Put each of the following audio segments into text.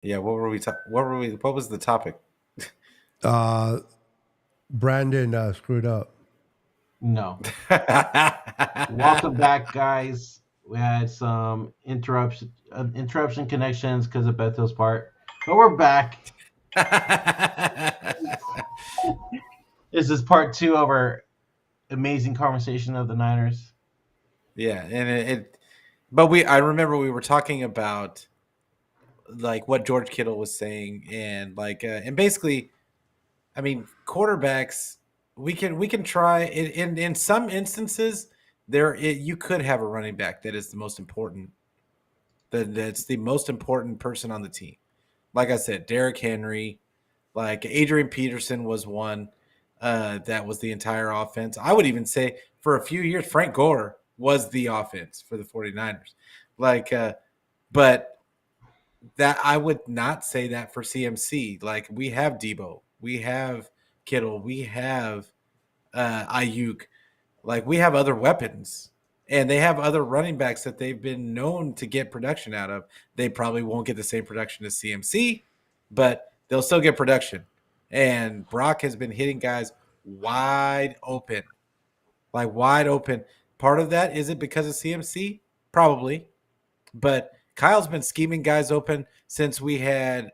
Yeah, what was the topic? Uh, Brandon screwed up. No. Welcome back, guys. We had some interruption connections because of Bethel's part, but we're back. This is part two of our amazing conversation of the Niners. Yeah, and but I remember we were talking about like what George Kittle was saying, and and basically, I mean, quarterbacks, we can try in some instances you could have a running back that is the most important, that's the most important person on the team. Like I said, Derrick Henry, like Adrian Peterson was one, that was the entire offense. I would even say for a few years Frank Gore was the offense for the 49ers. Like but that I would not say that for CMC. Like we have Debo, we have Kittle, we have Ayuk. Like we have other weapons, and they have other running backs that they've been known to get production out of. They probably won't get the same production as CMC, but they'll still get production. And Brock has been hitting guys wide open, like wide open. Part of that is it because of CMC? Probably, but Kyle's been scheming guys open since we had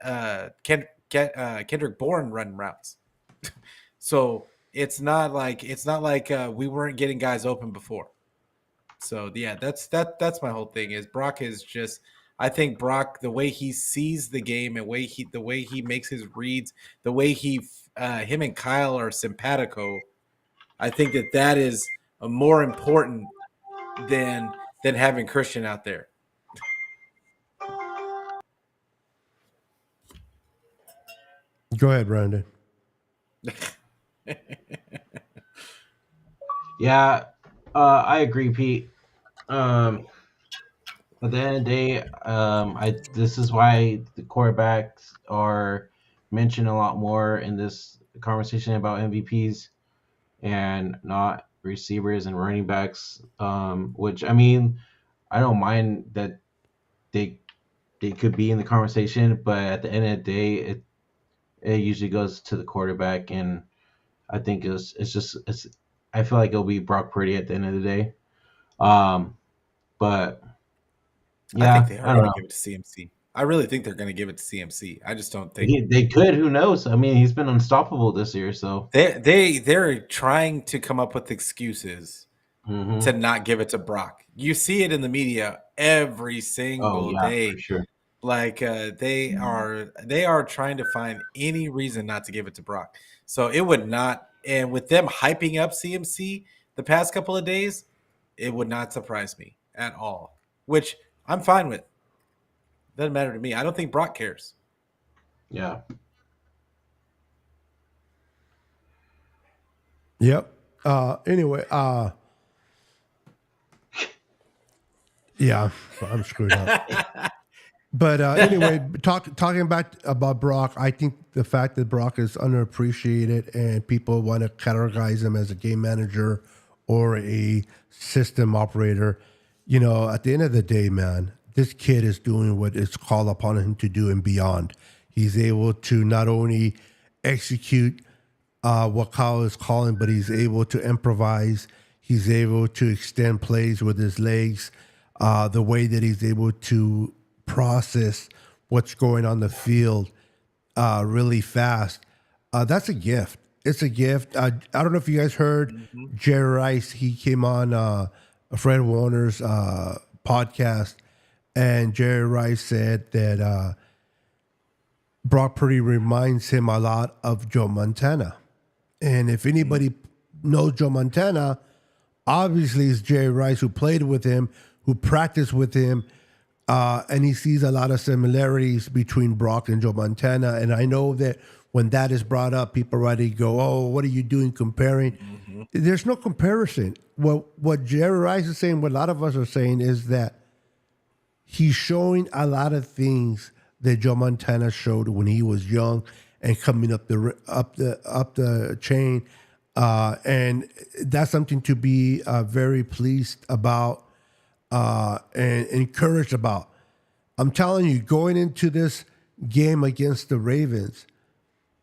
Kendrick Bourne run routes. So it's not like we weren't getting guys open before. So yeah, that's my whole thing is Brock is just, I think Brock, the way he sees the game and the way he makes his reads, the way him and Kyle are simpatico. I think that is more important than having Christian out there. Go ahead, Brandon. Yeah, I agree, Pete. Um, at the end of the day, I this is why the quarterbacks are mentioned a lot more in this conversation about MVPs and not receivers and running backs. Which I mean, I don't mind that they they could be in the conversation, but at the end of the day, it usually goes to the quarterback, and I think it's I feel like it'll be Brock Purdy at the end of the day. Um, but I think yeah, they are I don't going to know. give it to CMC. I really think they're going to give it to CMC. I just don't think They could. Who knows? I mean, he's been unstoppable this year. So, they're trying to come up with excuses to hmm not give it to Brock. You see it in the media every oh single yeah, day. for sure. Like they are trying to find any reason not to give it to Brock. So it would not, and with them hyping up CMC the past couple of days, it would not surprise me at all. Which I'm fine with. Doesn't matter to me. I don't think Brock cares. Yeah. Yep. Anyway, yeah, I'm screwed up. But anyway, talking about Brock, I think the fact that Brock is underappreciated and people want to categorize him as a game manager or a system operator, at the end of the day, man, this kid is doing what is called upon him to do and beyond. He's able to not only execute what Kyle is calling, but he's able to improvise. He's able to extend plays with his legs. The way that he's able to process what's going on the field really fast. That's a gift. It's a gift. I don't know if you guys heard Mhm. Jerry Rice. He came on Fred Warner's podcast, and Jerry Rice said that Brock Purdy reminds him a lot of Joe Montana. And if anybody knows Joe Montana, obviously it's Jerry Rice who played with him, who practiced with him, and he sees a lot of similarities between Brock and Joe Montana. And I know that when that is brought up, people already go, "Oh, what are you doing comparing?" Mhm. There's no comparison. What Jerry Rice is saying, what a lot of us are saying, is that he's showing a lot of things that Joe Montana showed when he was young and coming up the chain, and that's something to be very pleased about and encouraged about. I'm telling you, going into this game against the Ravens,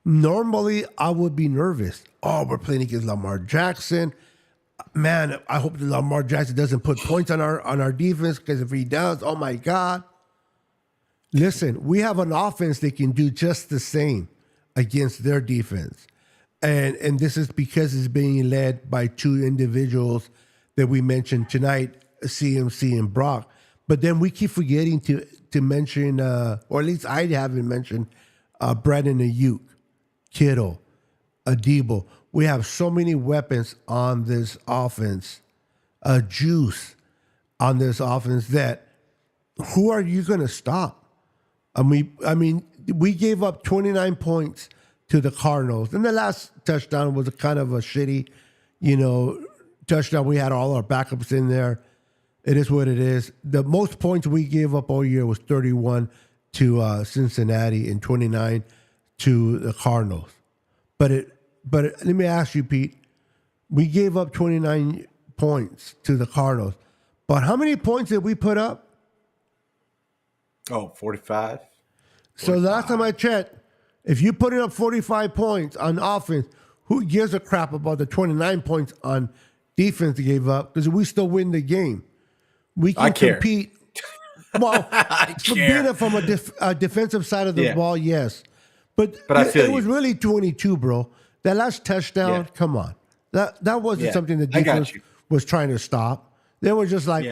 normally I would be nervous. Oh, we're playing against Lamar Jackson. Man, I hope that Lamar Jackson doesn't put points on our defense, because if he does, oh my God. Listen, we have an offense that can do just the same against their defense. And this is because it's being led by two individuals that we mentioned tonight, CMC and Brock. But then we keep forgetting to mention, or at least I haven't mentioned, Brandon Ayuk, Kittle, Adebo. We have so many weapons on this offense, juice on this offense, that who are you going to stop? I mean, we gave up 29 points to the Cardinals, and the last touchdown was a kind of a shitty, touchdown. We had all our backups in there. It is what it is. The most points we gave up all year was 31 to Cincinnati and 29 to the Cardinals. But let me ask you, Pete. We gave up 29 points to the Cardinals, but how many points did we put up? Oh, 45. So last time I checked, if you put up 45 points on offense, who gives a crap about the 29 points on defense they gave up? Because we still win the game. We can compete. Well, being from a defensive side of the ball, yes. But I feel it was really 22, bro. That last touchdown, come on. That wasn't something the defense was trying to stop. They were just like,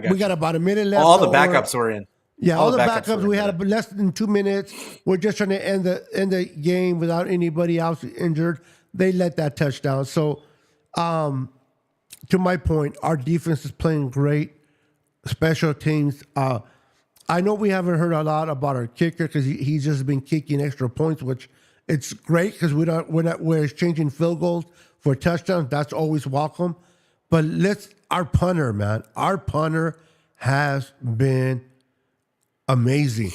we got about a minute left. All the backups were in. Yeah, all the backups. We had less than 2 minutes. We're just trying to end the game without anybody else injured. They let that touchdown. So, to my point, our defense is playing great. Special teams. I know we haven't heard a lot about our kicker because he's just been kicking extra points, which it's great because we're exchanging field goals for touchdowns. That's always welcome. But our punter, man. Our punter has been amazing.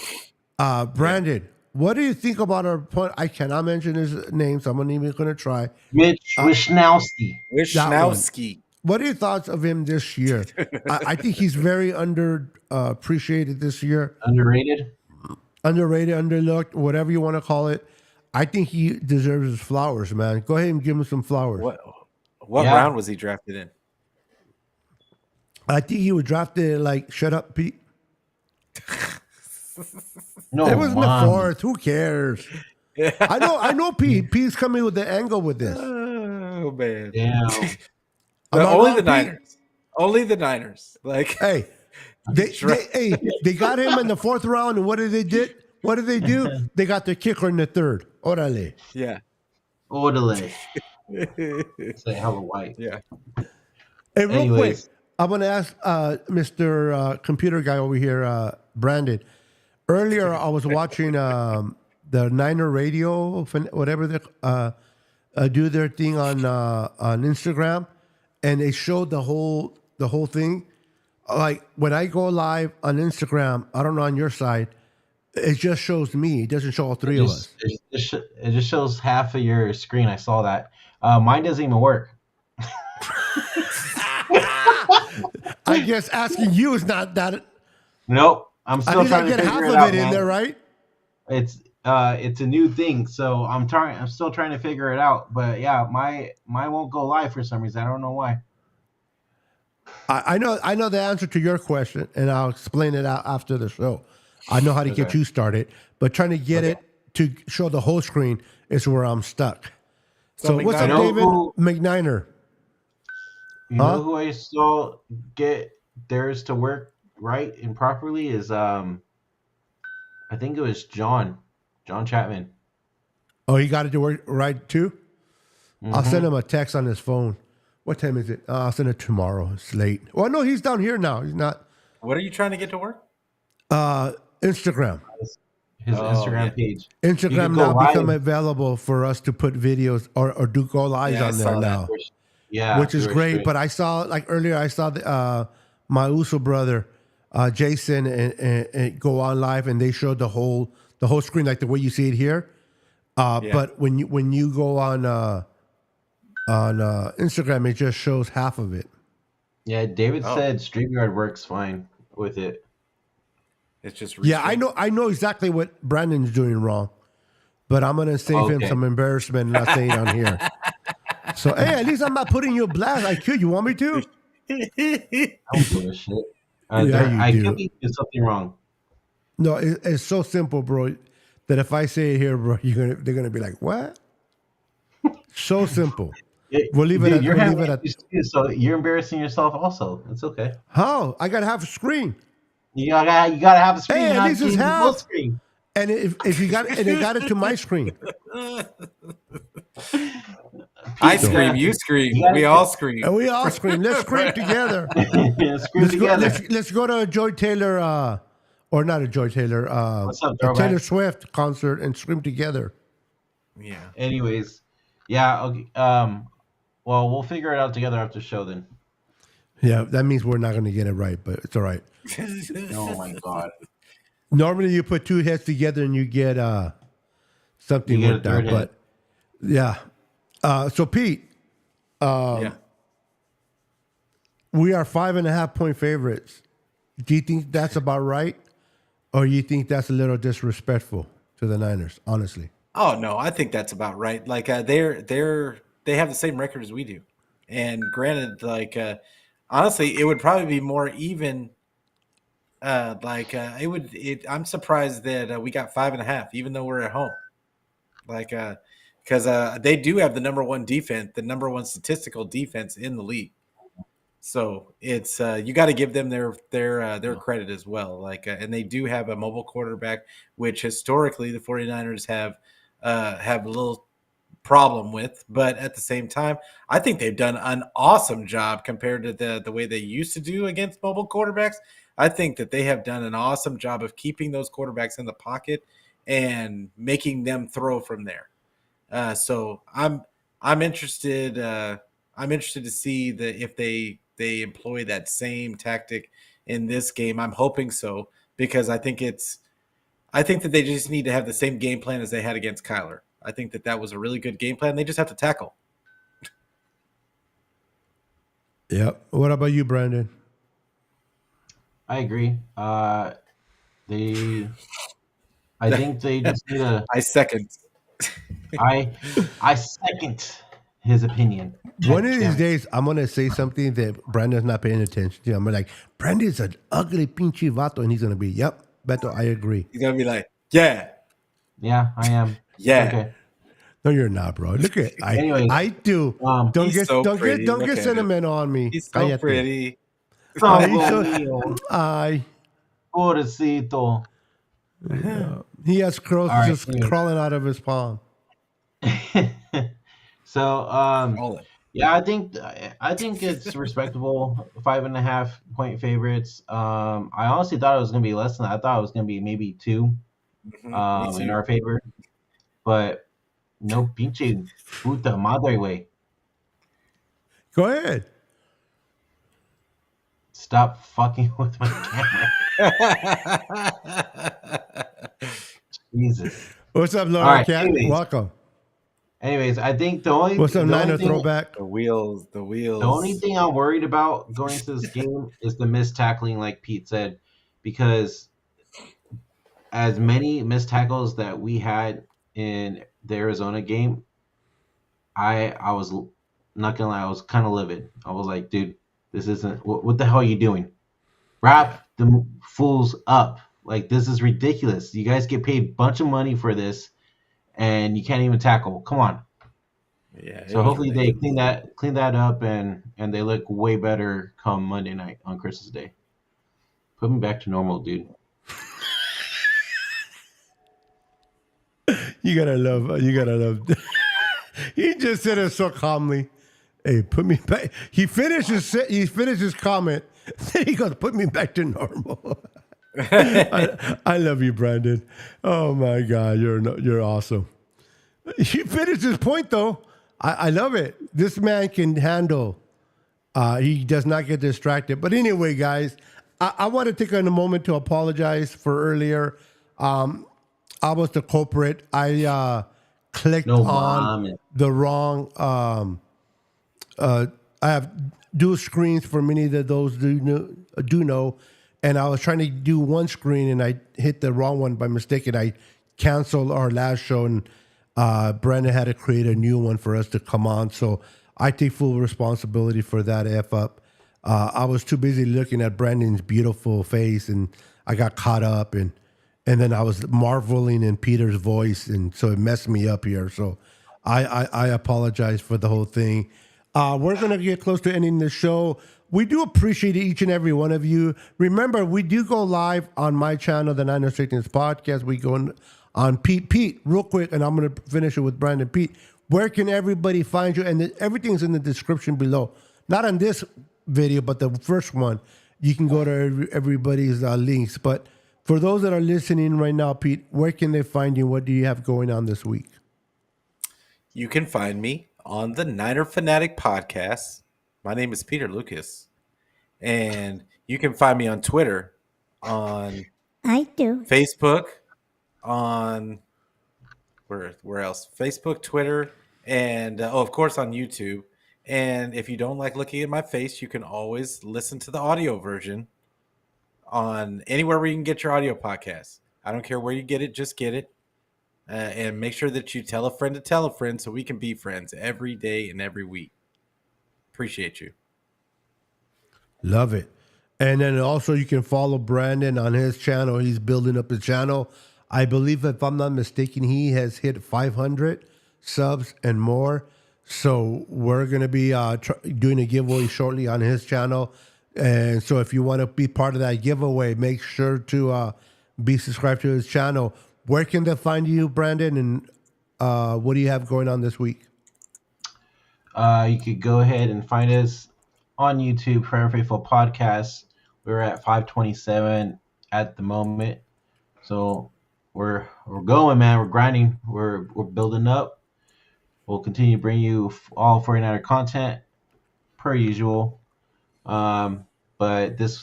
Brandon, what do you think about our punter? I cannot mention his name, so I'm not even going to try. Mitch Wishnowsky. What are your thoughts of him this year? I think he's very appreciated this year. Underrated, underlooked, whatever you want to call it. I think he deserves his flowers, man. Go ahead and give him some flowers. What round was he drafted in? I think he was drafted shut up, Pete. No, it was in the fourth. Who cares? I know Pete. Pete's coming with the angle with this. Oh man. Damn. Only the Niners. Only the Niners. Hey, they got him in the fourth round, and what did they do? They got the kicker in the third. Orale. Yeah. Orale. Say hello, white. Yeah. Hey, real quick, I'm gonna ask Mr. Computer guy over here, Brandon. Earlier, I was watching the Niner Radio, whatever they do their thing on Instagram. And they showed the whole thing. Like when I go live on Instagram, I don't know on your side, it just shows me. It doesn't show all three of us. It just shows half of your screen. I saw that. Mine doesn't even work. I guess asking you is not that. Nope. I'm still trying to get half of it in there, right? It's a new thing, so I'm still trying to figure it out. But yeah, mine won't go live for some reason. I don't know why. I know the answer to your question, and I'll explain it out after the show. I know how to get you started, but trying to get it to show the whole screen is where I'm stuck. So what's up, David McNiner? You know who I saw get theirs to work right and properly is I think it was John Chapman. Oh, he got it to work right too? Mm-hmm. I'll send him a text on his phone. What time is it? I'll send it tomorrow. It's late. Well, no, he's down here now. He's not. What are you trying to get to work? Instagram. His Instagram page. Instagram now become available for us to put videos or do go lives on there now. Yeah, which is great. But I saw earlier. I saw my Uso brother, Jason, and go on live, and they showed the whole screen like the way you see it here. But when you go on Instagram, it just shows half of it. Yeah, David said StreamYard works fine with it. It's just Yeah, restraint. I know exactly what Brandon's doing wrong, but I'm gonna save him Okay. some embarrassment and not say it on here. So hey, at least I'm not putting you a blast. IQ, you want me to? I don't give a shit. Yeah, you I could do. be doing something wrong. No, it's so simple, bro. That if I say it here, bro, they're gonna be like, "What?" So simple. We'll leave it Dude, at. you're We'll having leave it at. issues too, so you're embarrassing yourself also. It's okay. How? I got half a screen. You gotta have the screen Hey, and at not least it's getting the full half. screen. And if you got and they got it to my screen. I You scream, gotta, you scream, you we all scream. And we all scream. Let's scream together. gotta screw together. Let's go to a Joy Taylor or not a Joy Taylor, What's up, a Taylor throwback? Swift concert and scream together. Yeah. Anyways, yeah. Okay. Well, we'll figure it out together after the show then. Yeah, that means we're not going to get it right, but it's all right. Oh my god. Normally, you put two heads together and you get something You get a worked out. third head. But yeah, so Pete, Yeah. we are 5.5 point favorites. Do you think that's about right, or you think that's a little disrespectful to the Niners? Honestly, Oh no, I think that's about right. Like they have the same record as we do, and granted, like honestly, it would probably be more even. It would. I'm surprised that we got 5.5, even though we're at home. Like because they do have the number one defense, the number one statistical defense in the league. So it's you got to give them their credit as well. Like and they do have a mobile quarterback, which historically the 49ers have a little problem with. But at the same time, I think they've done an awesome job compared to the way they used to do against mobile quarterbacks. I think that they have done an awesome job of keeping those quarterbacks in the pocket and making them throw from there. So I'm interested. I'm interested to see if they employ that same tactic in this game. I'm hoping so because I think that they just need to have the same game plan as they had against Kyler. I think that was a really good game plan. They just have to tackle. yep. What about you, Brandon? I agree. They. I think they just need a. I second. I. I second his opinion. One of Damn these it. days, I'm gonna say something that Brandon's not paying attention to. I'm like, Brandon's an ugly pinche vato, and he's gonna be, "Yep, Beto, I agree." He's gonna be like, yeah, Yeah, I am. yeah. Okay. No, you're not, bro. Look at Anyways, I do. Don't He's get so don't pretty. get don't Look get at sentimental on me. He's so Cállate. pretty. Ay, Santo so- mío, ay. pobrecito. He has crows All right, just anyway. crawling out of his palm. So, Roll it. yeah, I think it's respectable. 5.5 point favorites. I honestly thought it was gonna be less than that. I thought it was gonna be maybe 2 Me in too. our favor, but no pinche puta madre way. Go ahead. Stop fucking with my camera. Jesus. What's up, Laura All right, Cat? anyways. Welcome. Anyways, I think the only What's up, the only Niner thing, throwback? The wheels. the only thing I'm worried about going into this game is the missed tackling, like Pete said, because as many missed tackles that we had in the Arizona game, I was not gonna lie, I was kind of livid. I was like, dude, this isn't what the hell are you doing? Wrap the fools up. Like, this is ridiculous. You guys get paid a bunch of money for this, and you can't even tackle. Come on. Yeah. So hopefully they clean that up and they look way better come Monday night on Christmas Day. Put me back to normal, dude. You gotta love. He just said it so calmly. Hey, put me back. He finished his comment. Then he goes, "Put me back to normal." I love you, Brandon. Oh my God, you're awesome. He finished his point though. I love it. This man can handle. He does not get distracted. But anyway, guys, I want to take a moment to apologize for earlier. I was the culprit. I clicked No, on Mom. the wrong. I have dual screens for many of those do know. and I was trying to do one screen and I hit the wrong one by mistake, and I canceled our last show, and Brandon had to create a new one for us to come on. So I take full responsibility for that F up. I was too busy looking at Brandon's beautiful face, and I got caught up, and then I was marveling in Peter's voice, and so it messed me up here. So I apologize for the whole thing. We're going to get close to ending the show. We do appreciate each and every one of you. Remember, we do go live on my channel, the Niner Satan's Podcast. We go on Pete, real quick, and I'm going to finish it with Brandon. Pete, where can everybody find you? And everything's in the description below. Not on this video, but the first one. You can go to everybody's links. But for those that are listening right now, Pete, where can they find you? What do you have going on this week? You can find me on the Niner Fanatic Podcast. My name is Peter Lucas. And you can find me on Twitter, on Facebook, on where else? Facebook, Twitter, and of course on YouTube. And if you don't like looking at my face, you can always listen to the audio version on anywhere where you can get your audio podcast. I don't care where you get it, just get it. And make sure that you tell a friend to tell a friend so we can be friends every day and every week. Appreciate you. Love it. And then also you can follow Brandon on his channel. He's building up his channel. I believe, if I'm not mistaken, he has hit 500 subs and more. So we're going to be doing a giveaway shortly on his channel. And so if you want to be part of that giveaway, make sure to be subscribed to his channel. Where can they find you, Brandon? And what do you have going on this week? You could go ahead and find us on YouTube, Prayer and Faithful Podcast. We're at 527 at the moment. So we're going, man. We're grinding. We're building up. We'll continue to bring you all 49er content per usual. But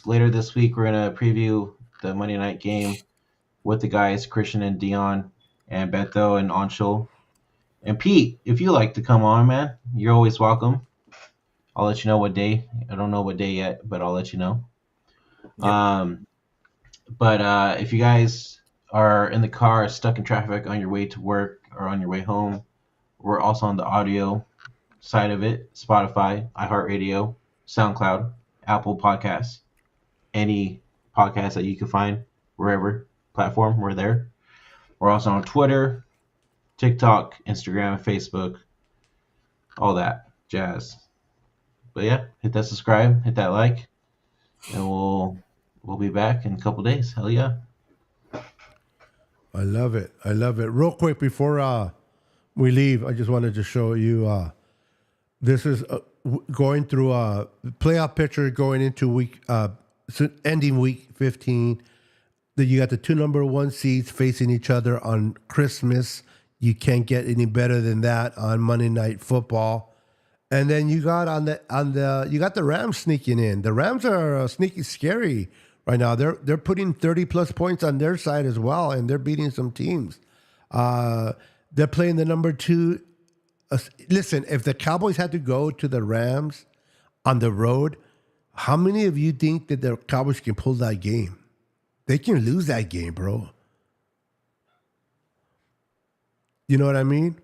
later this week, we're going to preview the Monday night game with the guys, Christian and Dion and Beto and Anshul. And Pete, if you like to come on, man, you're always welcome. I'll let you know what day. I don't know what day yet, but I'll let you know. Yep. But if you guys are in the car, stuck in traffic on your way to work or on your way home, we're also on the audio side of it: Spotify, iHeartRadio, SoundCloud, Apple Podcasts, any podcast that you can find, wherever platform, we're there. We're also on Twitter, TikTok, Instagram, Facebook, all that jazz. But yeah, hit that subscribe, hit that like, and we'll be back in a couple days. Hell yeah. I love it. I love it. Real quick before we leave, I just wanted to show you this is going through a playoff picture going into ending week 15. That you got the two number one seeds facing each other on Christmas. You can't get any better than that on Monday Night Football. And then you got you got the Rams sneaking in. The Rams are sneaky scary right now. They're putting 30 plus points on their side as well, and they're beating some teams. They're playing the number two. Listen, if the Cowboys had to go to the Rams on the road, how many of you think that the Cowboys can pull that game? They can lose that game, bro. You know what I mean?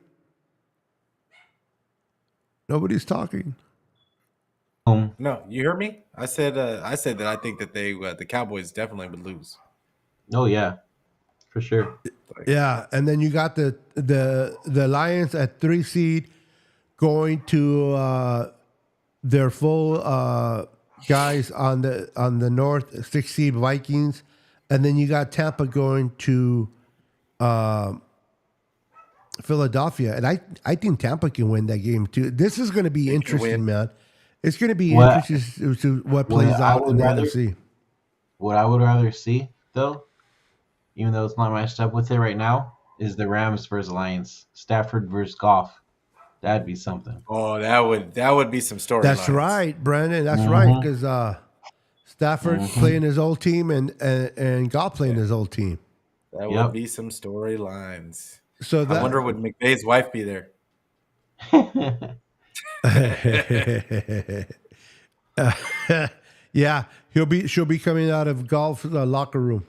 Nobody's talking. No, you heard me? I said that I think that the Cowboys definitely would lose. Oh yeah, for sure. Yeah, and then you got the Lions at 3 seed going to their full guys on the north, 6 seed Vikings, and then you got Tampa going to Philadelphia, and I think Tampa can win that game too. This is going to be interesting, man. It's going to be interesting to what plays out in the NFC. What I would rather see, though, even though it's not matched up with it right now, is the Rams versus Lions. Stafford versus Goff. That'd be something. Oh, that would be some story. That's right, Brandon. That's right, because Stafford playing his old team and Goff playing his old team. That would be some storylines. So I wonder would McVay's wife be there? Yeah, she'll be coming out of golf locker room.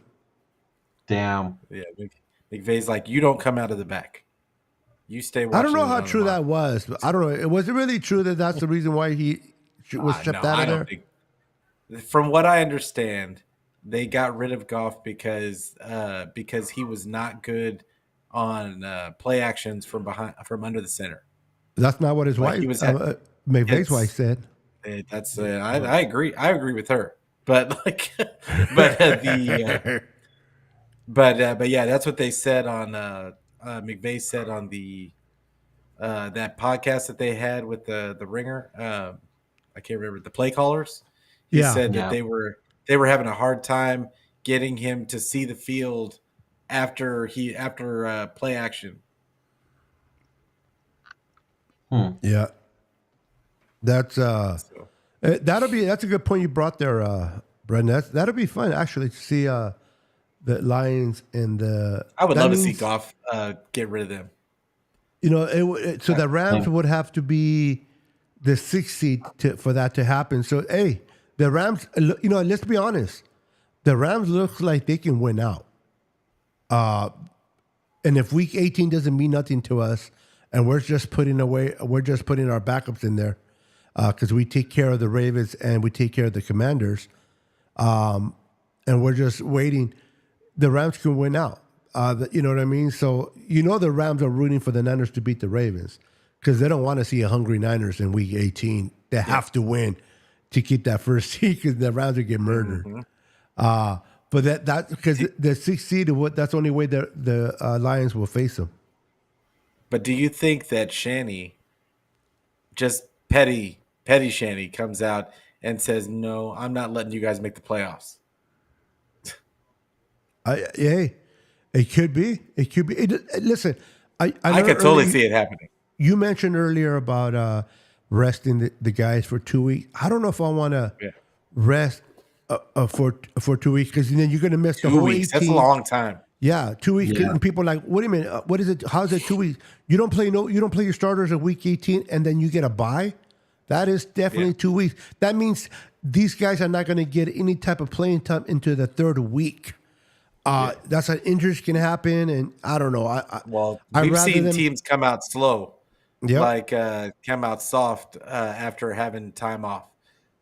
Damn. Yeah, McVay's like, you don't come out of the back. You stay I don't watching know it how on the true that monitor. was. But I don't know. Was it really true that that's the reason why he was No, shipped out I of don't there? think. From what I understand, they got rid of Goff because he was not good on play actions from under the center. That's not what his Like wife, he was. McVay's wife, It's said. that's I agree. I agree with her. But like, but but yeah, that's what they said on McVay said on the that podcast that they had with the ringer. I can't remember the play callers. He Yeah. said that Yeah. they were having a hard time getting him to see the field after play action. Yeah. That's So that's a good point you brought there, Brendan. That'll be fun actually to see the Lions and the. I would that love to see means, Goff get rid of them. You know, so the Rams would have to be the 6th seed for that to happen. So hey, the Rams. You know, let's be honest. The Rams look like they can win out. And if Week 18 doesn't mean nothing to us, and we're just putting our backups in there, because we take care of the Ravens and we take care of the Commanders, and we're just waiting. The Rams can win out. You know what I mean? So the Rams are rooting for the Niners to beat the Ravens because they don't want to see a hungry Niners in Week 18. They have to win to keep that first seed because the Rams would get murdered. Mm-hmm. But that because the 6th seed, that's the only way the Lions will face them. But do you think that Shanny, just petty Shanny, comes out and says, "No, I'm not letting you guys make the playoffs"? Hey, it could be. It could be. Listen, I could totally see it happening. You mentioned earlier about resting the guys for 2 weeks. I don't know if I want to rest for 2 weeks because then you're going to miss the 2 whole weeks. 18. That's a long time. Yeah, 2 weeks. Yeah. And people are like, wait a minute, what is it? How's it 2 weeks? You don't play your starters at Week 18, and then you get a bye. That is definitely 2 weeks. That means these guys are not going to get any type of playing time into the 3rd week. That's an injuries can happen, and I don't know. We've seen teams come out slow, Yep. come out soft after having time off.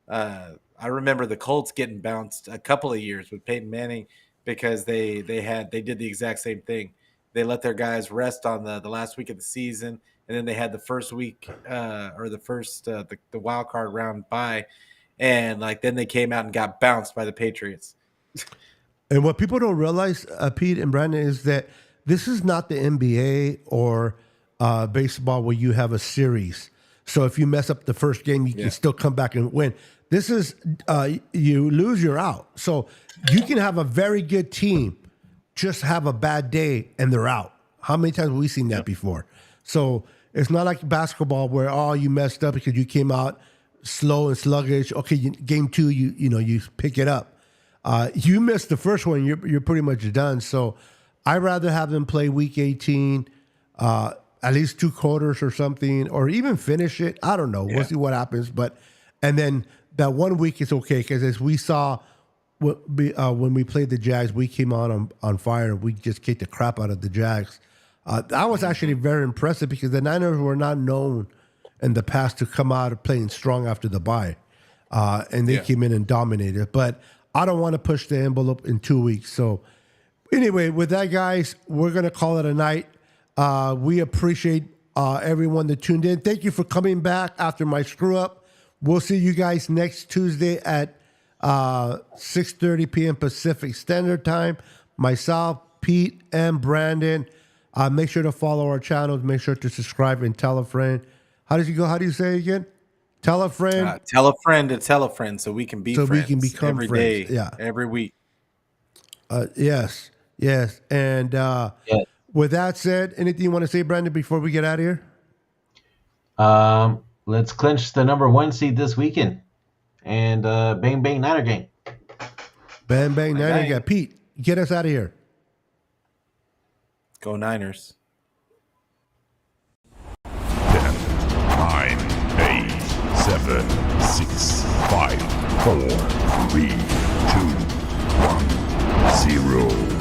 I remember the Colts getting bounced a couple of years with Peyton Manning because they did the exact same thing. They let their guys rest on the last week of the season, and then they had the first week or the wild card round bye, and then they came out and got bounced by the Patriots. And what people don't realize, Pete and Brandon, is that this is not the NBA or baseball where you have a series. So if you mess up the first game, you can still come back and win. This is you lose, you're out. So you can have a very good team, just have a bad day, and they're out. How many times have we seen that before? So it's not like basketball where you messed up because you came out slow and sluggish. Okay, game 2, you pick it up. You missed the first one, you're pretty much done. So I'd rather have them play Week 18, at least 2 quarters or something, or even finish it. I don't know. We'll see what happens. And then that 1 week is okay because as we saw when we played the Jags, we came on fire. We just kicked the crap out of the Jags. That was actually very impressive because the Niners were not known in the past to come out playing strong after the bye. And they came in and dominated. But I don't want to push the envelope in 2 weeks. So anyway, with that, guys, we're going to call it a night. We appreciate everyone that tuned in. Thank you for coming back after my screw up. We'll see you guys next Tuesday at 6:30 p.m. Pacific Standard Time. Myself, Pete, and Brandon. Make sure to follow our channels. Make sure to subscribe and tell a friend. How does it go? How do you say it again? Tell a friend. Tell a friend to tell a friend so we can be friends. So we can become every friends. day, every week. Yes. And with that said, anything you want to say, Brandon, before we get out of here? Let's clinch the number 1 seed this weekend. And bang, bang, Niner gang. Bang, bang, Niner gang. Pete, get us out of here. Go Niners. 10, 9, 8, 7, 6, 5, 4, 3, 2, 1, 0.